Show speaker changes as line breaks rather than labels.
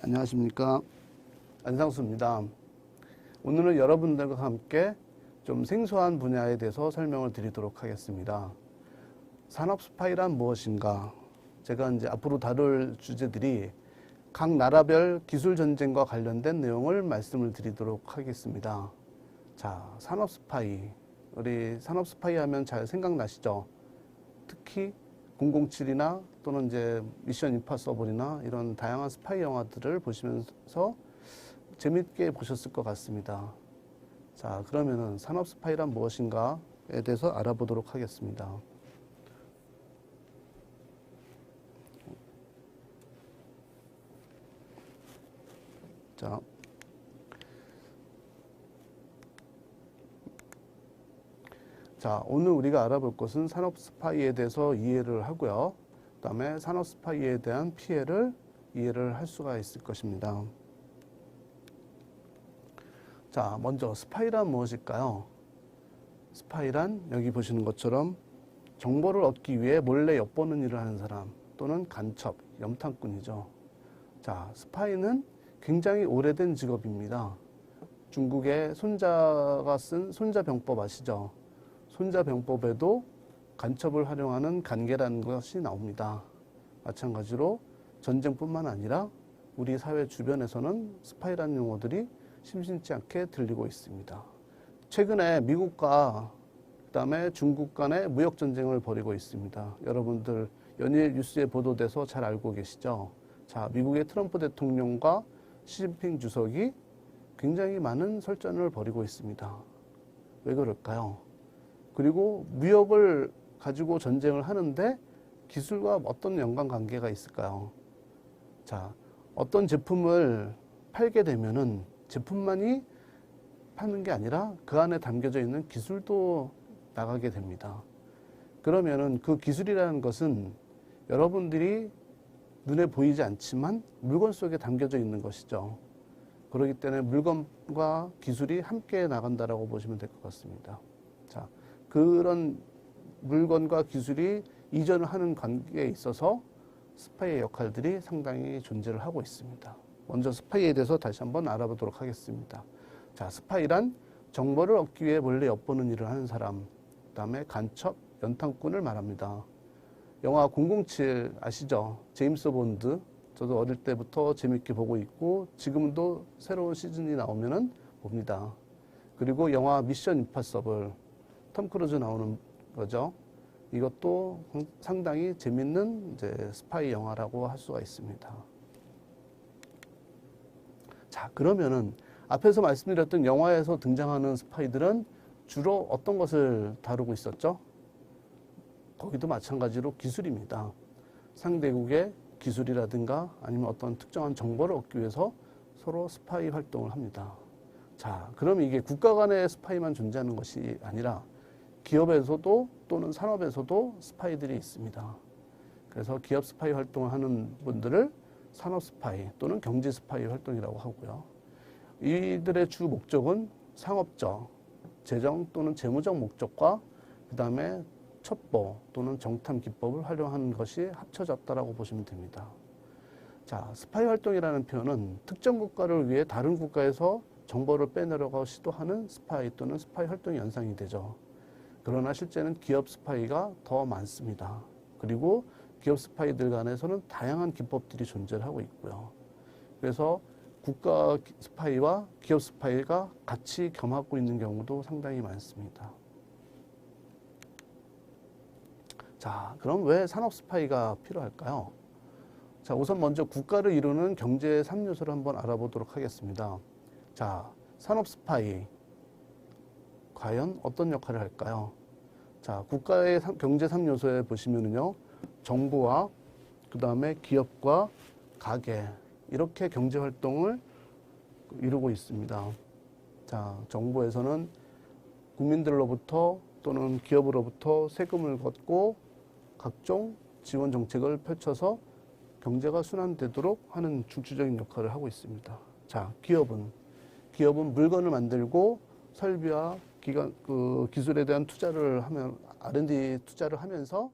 안녕하십니까. 안상수입니다. 오늘은 여러분들과 함께 좀 생소한 분야에 대해서 설명을 드리도록 하겠습니다. 산업 스파이란 무엇인가? 제가 이제 앞으로 다룰 주제들이 각 나라별 기술 전쟁과 관련된 내용을 말씀을 드리도록 하겠습니다. 자, 산업 스파이. 우리 산업 스파이 하면 잘 생각나시죠? 특히 007이나 또는 이제 미션 임파서블이나 이런 다양한 스파이 영화들을 보시면서 재밌게 보셨을 것 같습니다. 자, 그러면은 산업 스파이란 무엇인가에 대해서 알아보도록 하겠습니다. 자, 오늘 우리가 알아볼 것은 산업 스파이에 대해서 이해를 하고요. 그 다음에 산업 스파이에 대한 피해를 이해를 할 수가 있을 것입니다. 자, 먼저 스파이란 무엇일까요? 스파이란 여기 보시는 것처럼 정보를 얻기 위해 몰래 엿보는 일을 하는 사람 또는 간첩, 염탐꾼이죠. 자, 스파이는 굉장히 오래된 직업입니다. 중국의 손자가 쓴 손자병법 아시죠? 손자병법에도 간첩을 활용하는 간계라는 것이 나옵니다. 마찬가지로 전쟁뿐만 아니라 우리 사회 주변에서는 스파이라는 용어들이 심심치 않게 들리고 있습니다. 최근에 미국과 그다음에 중국 간의 무역 전쟁을 벌이고 있습니다. 여러분들 연일 뉴스에 보도돼서 잘 알고 계시죠? 자, 미국의 트럼프 대통령과 시진핑 주석이 굉장히 많은 설전을 벌이고 있습니다. 왜 그럴까요? 그리고 무역을 가지고 전쟁을 하는데 기술과 어떤 연관관계가 있을까요? 자, 어떤 제품을 팔게 되면은 제품만이 파는 게 아니라 그 안에 담겨져 있는 기술도 나가게 됩니다. 그러면은 그 기술이라는 것은 여러분들이 눈에 보이지 않지만 물건 속에 담겨져 있는 것이죠. 그렇기 때문에 물건과 기술이 함께 나간다라고 보시면 될 것 같습니다. 자, 그런 물건과 기술이 이전을 하는 관계에 있어서 스파이의 역할들이 상당히 존재를 하고 있습니다. 먼저 스파이에 대해서 다시 한번 알아보도록 하겠습니다. 자, 스파이란 정보를 얻기 위해 몰래 엿보는 일을 하는 사람, 그 다음에 간첩, 연탐꾼을 말합니다. 영화 007 아시죠? 제임스 본드. 저도 어릴 때부터 재밌게 보고 있고 지금도 새로운 시즌이 나오면은 봅니다. 그리고 영화 미션 임파서블. 톰 크루즈 나오는 거죠. 이것도 상당히 재밌는 이제 스파이 영화라고 할 수가 있습니다. 자, 그러면은 앞에서 말씀드렸던 영화에서 등장하는 스파이들은 주로 어떤 것을 다루고 있었죠? 거기도 마찬가지로 기술입니다. 상대국의 기술이라든가 아니면 어떤 특정한 정보를 얻기 위해서 서로 스파이 활동을 합니다. 자, 그럼 이게 국가 간의 스파이만 존재하는 것이 아니라 기업에서도 또는 산업에서도 스파이들이 있습니다. 그래서 기업 스파이 활동을 하는 분들을 산업 스파이 또는 경제 스파이 활동이라고 하고요. 이들의 주 목적은 상업적, 재정 또는 재무적 목적과 그 다음에 첩보 또는 정탐 기법을 활용하는 것이 합쳐졌다라고 보시면 됩니다. 자, 스파이 활동이라는 표현은 특정 국가를 위해 다른 국가에서 정보를 빼내려고 시도하는 스파이 또는 스파이 활동의 연상이 되죠. 그러나 실제는 기업 스파이가 더 많습니다. 그리고 기업 스파이들 간에서는 다양한 기법들이 존재를 하고 있고요. 그래서 국가 스파이와 기업 스파이가 같이 겸하고 있는 경우도 상당히 많습니다. 자, 그럼 왜 산업 스파이가 필요할까요? 자, 우선 먼저 국가를 이루는 경제 3요소를 한번 알아보도록 하겠습니다. 자, 산업 스파이. 과연 어떤 역할을 할까요? 자, 국가의 경제 3요소에 보시면은요, 정부와 그 다음에 기업과 가계, 이렇게 경제 활동을 이루고 있습니다. 자, 정부에서는 국민들로부터 또는 기업으로부터 세금을 걷고 각종 지원 정책을 펼쳐서 경제가 순환되도록 하는 중추적인 역할을 하고 있습니다. 자, 기업은 물건을 만들고 설비와 기술에 대한 투자를 하면 R&D 투자를 하면서